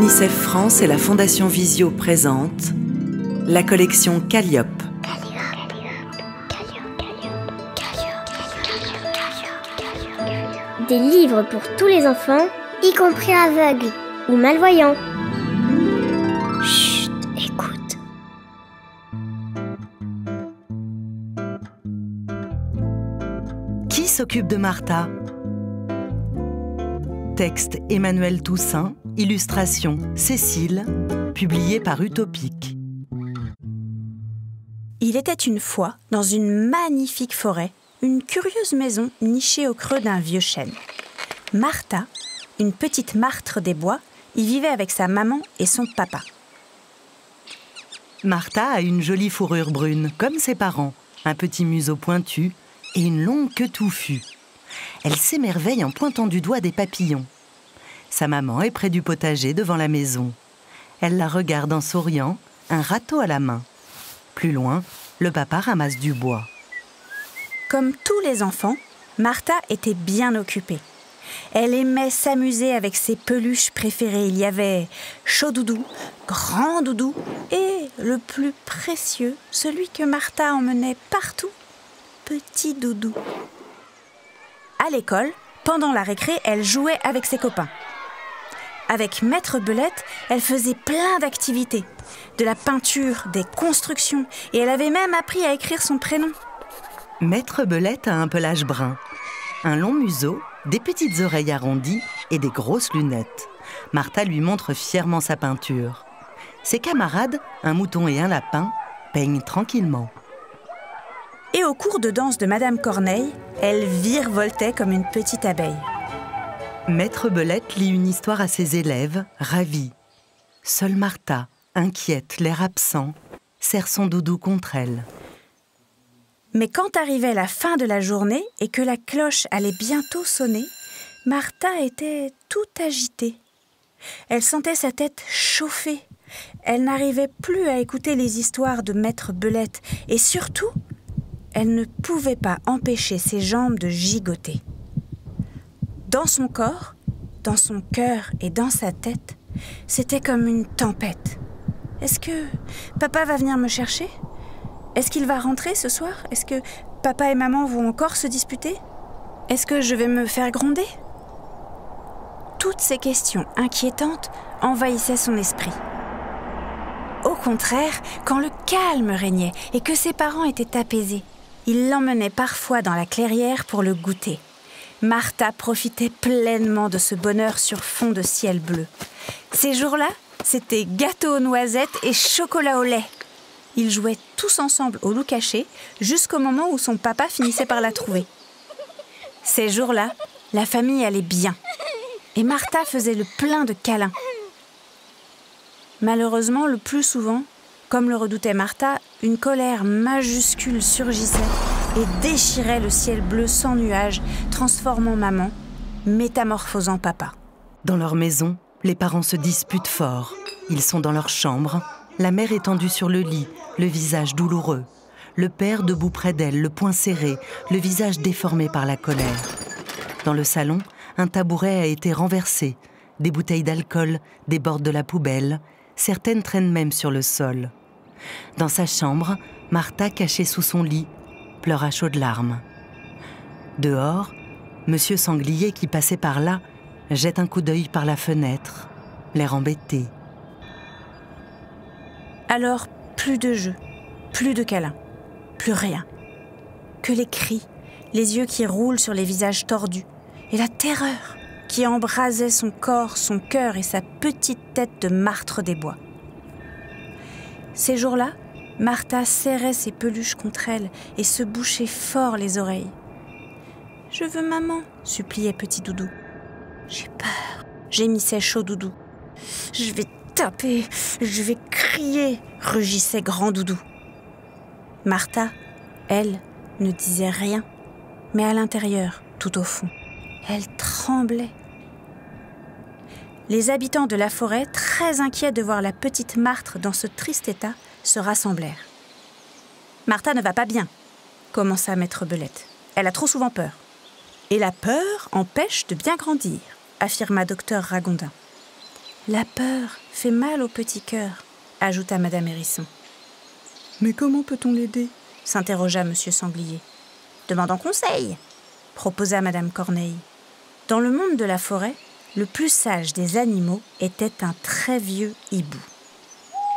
UNICEF France et la Fondation Visio présentent la collection Calliope. Des livres pour tous les enfants, y compris aveugles ou malvoyants. Chut, écoute. Qui s'occupe de Martha? Texte Emmanuel Toussaint, illustration Cécile, publié par Utopique. Il était une fois, dans une magnifique forêt, une curieuse maison nichée au creux d'un vieux chêne. Martha, une petite martre des bois, y vivait avec sa maman et son papa. Martha a une jolie fourrure brune, comme ses parents, un petit museau pointu et une longue queue touffue. Elle s'émerveille en pointant du doigt des papillons. Sa maman est près du potager devant la maison. Elle la regarde en souriant, un râteau à la main. Plus loin, le papa ramasse du bois. Comme tous les enfants, Martha était bien occupée. Elle aimait s'amuser avec ses peluches préférées. Il y avait Chaud Doudou, Grand Doudou et le plus précieux, celui que Martha emmenait partout, Petit Doudou. À l'école, pendant la récré, elle jouait avec ses copains. Avec Maître Belette, elle faisait plein d'activités. De la peinture, des constructions, et elle avait même appris à écrire son prénom. Maître Belette a un pelage brun, un long museau, des petites oreilles arrondies et des grosses lunettes. Martha lui montre fièrement sa peinture. Ses camarades, un mouton et un lapin, peignent tranquillement. Et au cours de danse de Madame Corneille, elle virevoltait comme une petite abeille. Maître Belette lit une histoire à ses élèves, ravis. Seule Martha, inquiète, l'air absent, serre son doudou contre elle. Mais quand arrivait la fin de la journée et que la cloche allait bientôt sonner, Martha était toute agitée. Elle sentait sa tête chauffer. Elle n'arrivait plus à écouter les histoires de Maître Belette et surtout, elle ne pouvait pas empêcher ses jambes de gigoter. Dans son corps, dans son cœur et dans sa tête, c'était comme une tempête. Est-ce que papa va venir me chercher ? Est-ce qu'il va rentrer ce soir ? Est-ce que papa et maman vont encore se disputer ? Est-ce que je vais me faire gronder ? Toutes ces questions inquiétantes envahissaient son esprit. Au contraire, quand le calme régnait et que ses parents étaient apaisés, il l'emmenait parfois dans la clairière pour le goûter. Martha profitait pleinement de ce bonheur sur fond de ciel bleu. Ces jours-là, c'était gâteau aux noisettes et chocolat au lait. Ils jouaient tous ensemble au loup caché jusqu'au moment où son papa finissait par la trouver. Ces jours-là, la famille allait bien et Martha faisait le plein de câlins. Malheureusement, le plus souvent, comme le redoutait Martha, une colère majuscule surgissait et déchirait le ciel bleu sans nuages, transformant maman, métamorphosant papa. Dans leur maison, les parents se disputent fort. Ils sont dans leur chambre, la mère étendue sur le lit, le visage douloureux. Le père debout près d'elle, le poing serré, le visage déformé par la colère. Dans le salon, un tabouret a été renversé. Des bouteilles d'alcool débordent de la poubelle. Certaines traînent même sur le sol. Dans sa chambre, Martha, cachée sous son lit, pleure à chaudes larmes. Dehors, Monsieur Sanglier, qui passait par là, jette un coup d'œil par la fenêtre, l'air embêté. Alors, plus de jeux, plus de câlins, plus rien. Que les cris, les yeux qui roulent sur les visages tordus, et la terreur qui embrasait son corps, son cœur et sa petite tête de martre des bois. Ces jours-là, Martha serrait ses peluches contre elle et se bouchait fort les oreilles. « Je veux maman », suppliait Petit Doudou. « J'ai peur », gémissait Chaud Doudou. « Je vais taper, je vais crier », rugissait Grand Doudou. Martha, elle, ne disait rien, mais à l'intérieur, tout au fond, elle tremblait. Les habitants de la forêt, très inquiets de voir la petite martre dans ce triste état, se rassemblèrent. « Martha ne va pas bien », commença Maître Belette. « Elle a trop souvent peur. » « Et la peur empêche de bien grandir », affirma Docteur Ragondin. La peur fait mal au petit cœur, ajouta Madame Hérisson. Mais comment peut-on l'aider ? S'interrogea Monsieur Sanglier. Demandons conseil, proposa Madame Corneille. Dans le monde de la forêt, le plus sage des animaux était un très vieux hibou.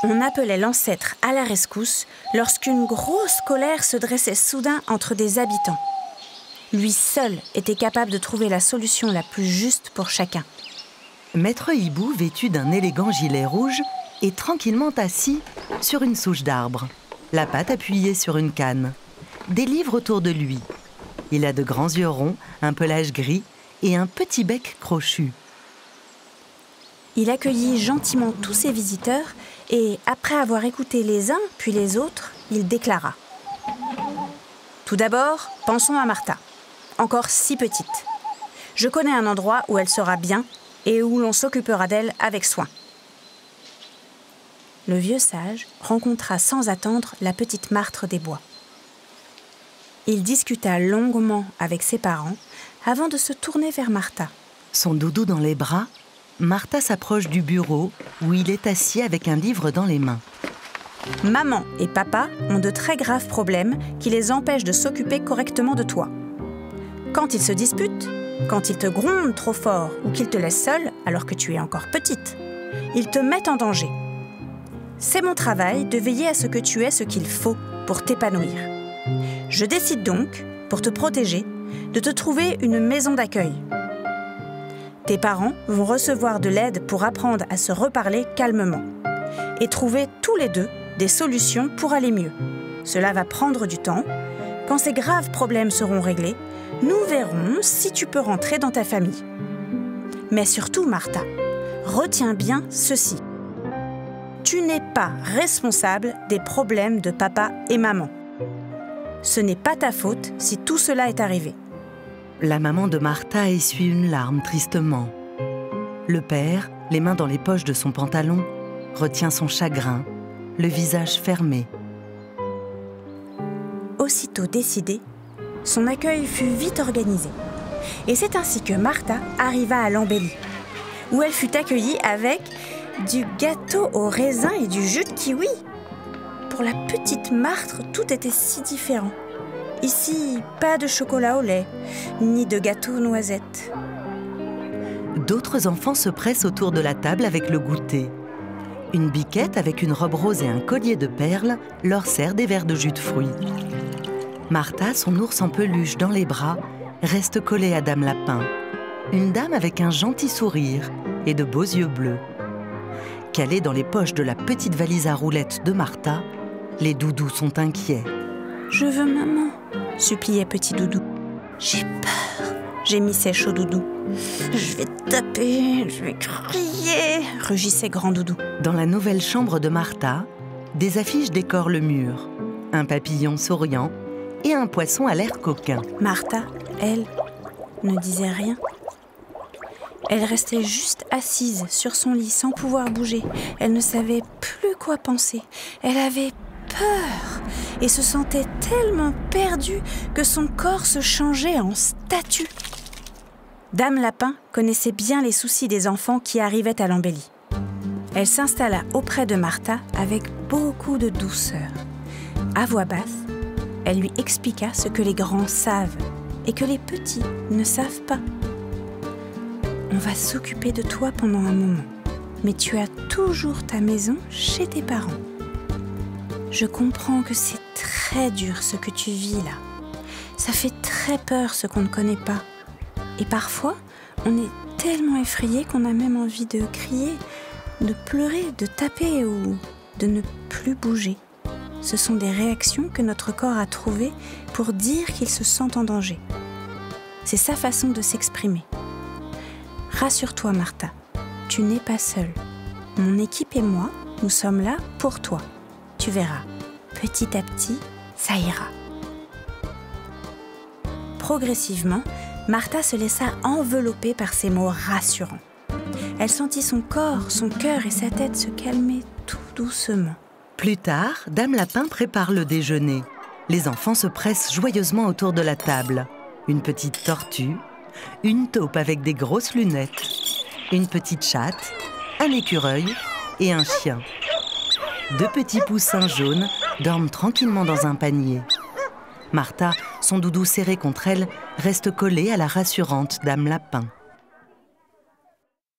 On appelait l'ancêtre à la rescousse lorsqu'une grosse colère se dressait soudain entre des habitants. Lui seul était capable de trouver la solution la plus juste pour chacun. Maître Hibou, vêtu d'un élégant gilet rouge, est tranquillement assis sur une souche d'arbre, la patte appuyée sur une canne. Des livres autour de lui. Il a de grands yeux ronds, un pelage gris et un petit bec crochu. Il accueillit gentiment tous ses visiteurs et, après avoir écouté les uns puis les autres, il déclara : Tout d'abord, pensons à Martha, encore si petite. Je connais un endroit où elle sera bien et où l'on s'occupera d'elle avec soin. Le vieux sage rencontra sans attendre la petite Martre des Bois. Il discuta longuement avec ses parents avant de se tourner vers Martha. Son doudou dans les bras, Martha s'approche du bureau où il est assis avec un livre dans les mains. Maman et papa ont de très graves problèmes qui les empêchent de s'occuper correctement de toi. Quand ils se disputent, quand ils te grondent trop fort ou qu'ils te laissent seule alors que tu es encore petite, ils te mettent en danger. C'est mon travail de veiller à ce que tu aies ce qu'il faut pour t'épanouir. Je décide donc, pour te protéger, de te trouver une maison d'accueil. Tes parents vont recevoir de l'aide pour apprendre à se reparler calmement et trouver tous les deux des solutions pour aller mieux. Cela va prendre du temps. Quand ces graves problèmes seront réglés, nous verrons si tu peux rentrer dans ta famille. Mais surtout, Martha, retiens bien ceci. Tu n'es pas responsable des problèmes de papa et maman. Ce n'est pas ta faute si tout cela est arrivé. La maman de Martha essuie une larme tristement. Le père, les mains dans les poches de son pantalon, retient son chagrin, le visage fermé. Aussitôt décidé, son accueil fut vite organisé. Et c'est ainsi que Martha arriva à l'embellie, où elle fut accueillie avec du gâteau au raisin et du jus de kiwi. Pour la petite Martre, tout était si différent. Ici, pas de chocolat au lait, ni de gâteau aux noisettes. D'autres enfants se pressent autour de la table avec le goûter. Une biquette avec une robe rose et un collier de perles leur sert des verres de jus de fruits. Martha, son ours en peluche dans les bras, reste collée à Dame Lapin. Une dame avec un gentil sourire et de beaux yeux bleus. Calés dans les poches de la petite valise à roulettes de Martha, les doudous sont inquiets. « Je veux maman », suppliait petit Doudou. « J'ai peur », gémissait chaud Doudou. « Je vais taper, je vais crier », rugissait grand Doudou. Dans la nouvelle chambre de Martha, des affiches décorent le mur. Un papillon souriant et un poisson à l'air coquin. Martha, elle, ne disait rien. Elle restait juste assise sur son lit sans pouvoir bouger. Elle ne savait plus quoi penser. Elle avait peur et se sentait tellement perdue que son corps se changeait en statue. Dame Lapin connaissait bien les soucis des enfants qui arrivaient à l'embellie. Elle s'installa auprès de Martha avec beaucoup de douceur. À voix basse, elle lui expliqua ce que les grands savent et que les petits ne savent pas. On va s'occuper de toi pendant un moment, mais tu as toujours ta maison chez tes parents. Je comprends que c'est très dur ce que tu vis là. Ça fait très peur ce qu'on ne connaît pas. Et parfois, on est tellement effrayé qu'on a même envie de crier, de pleurer, de taper ou de ne plus bouger. Ce sont des réactions que notre corps a trouvées pour dire qu'il se sent en danger. C'est sa façon de s'exprimer. Rassure-toi, Martha, tu n'es pas seule. Mon équipe et moi, nous sommes là pour toi. Tu verras, petit à petit, ça ira. Progressivement, Martha se laissa envelopper par ces mots rassurants. Elle sentit son corps, son cœur et sa tête se calmer tout doucement. Plus tard, Dame Lapin prépare le déjeuner. Les enfants se pressent joyeusement autour de la table. Une petite tortue, une taupe avec des grosses lunettes, une petite chatte, un écureuil et un chien. 2 petits poussins jaunes dorment tranquillement dans un panier. Martha, son doudou serré contre elle, reste collée à la rassurante Dame Lapin.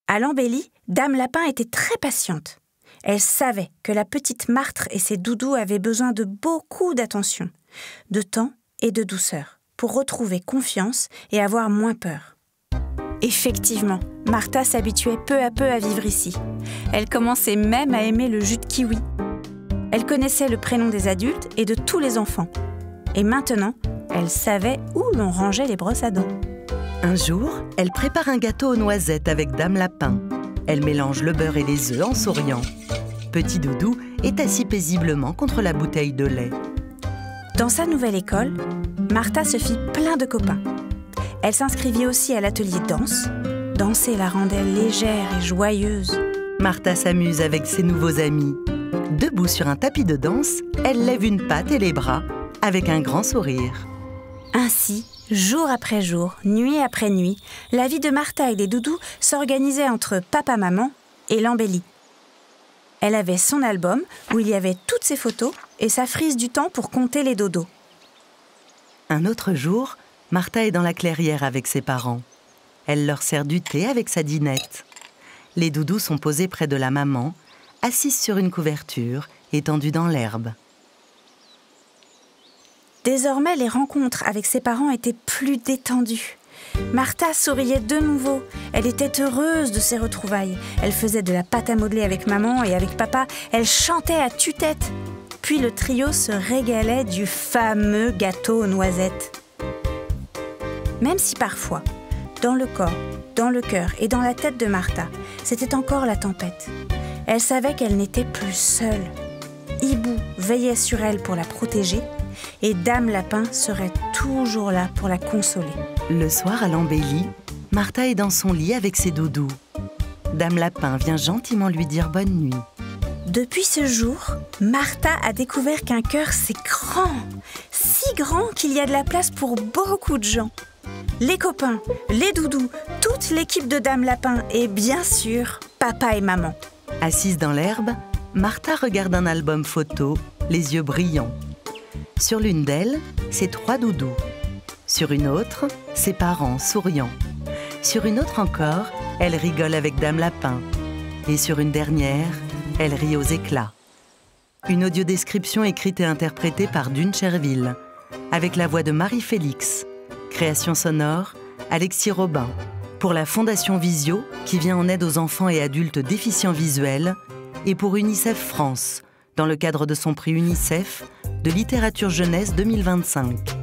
À l'embellie, Dame Lapin était très patiente. Elle savait que la petite Marthe et ses doudous avaient besoin de beaucoup d'attention, de temps et de douceur, pour retrouver confiance et avoir moins peur. Effectivement, Martha s'habituait peu à peu à vivre ici. Elle commençait même à aimer le jus de kiwi. Elle connaissait le prénom des adultes et de tous les enfants. Et maintenant, elle savait où l'on rangeait les brosses à dents. Un jour, elle prépare un gâteau aux noisettes avec Dame Lapin. Elle mélange le beurre et les œufs en souriant. Petit Doudou est assis paisiblement contre la bouteille de lait. Dans sa nouvelle école, Martha se fit plein de copains. Elle s'inscrivit aussi à l'atelier danse. Danser la rendait légère et joyeuse. Martha s'amuse avec ses nouveaux amis. Debout sur un tapis de danse, elle lève une patte et les bras avec un grand sourire. Ainsi, jour après jour, nuit après nuit, la vie de Martha et des doudous s'organisait entre papa-maman et l'embellie. Elle avait son album où il y avait toutes ses photos et sa frise du temps pour compter les dodos. Un autre jour, Martha est dans la clairière avec ses parents. Elle leur sert du thé avec sa dinette. Les doudous sont posés près de la maman, assise sur une couverture, étendue dans l'herbe. Désormais, les rencontres avec ses parents étaient plus détendues. Martha souriait de nouveau. Elle était heureuse de ses retrouvailles. Elle faisait de la pâte à modeler avec maman et avec papa. Elle chantait à tue-tête. Puis le trio se régalait du fameux gâteau aux noisettes. Même si parfois, dans le corps, dans le cœur et dans la tête de Martha, c'était encore la tempête. Elle savait qu'elle n'était plus seule. Hibou veillait sur elle pour la protéger et Dame Lapin serait toujours là pour la consoler. Le soir à l'embellie, Martha est dans son lit avec ses doudous. Dame Lapin vient gentiment lui dire bonne nuit. Depuis ce jour, Martha a découvert qu'un cœur c'est grand, si grand qu'il y a de la place pour beaucoup de gens. Les copains, les doudous, toute l'équipe de Dame Lapin et bien sûr, papa et maman. Assise dans l'herbe, Martha regarde un album photo, les yeux brillants. Sur l'une d'elles, c'est 3 doudous. Sur une autre, ses parents souriants. Sur une autre encore, elle rigole avec Dame Lapin. Et sur une dernière, elle rit aux éclats. Une audiodescription écrite et interprétée par Dune Cherville, avec la voix de Marie-Félix. Création sonore, Alexis Robin. Pour la Fondation Visio, qui vient en aide aux enfants et adultes déficients visuels, et pour UNICEF France, dans le cadre de son prix UNICEF de littérature jeunesse 2025.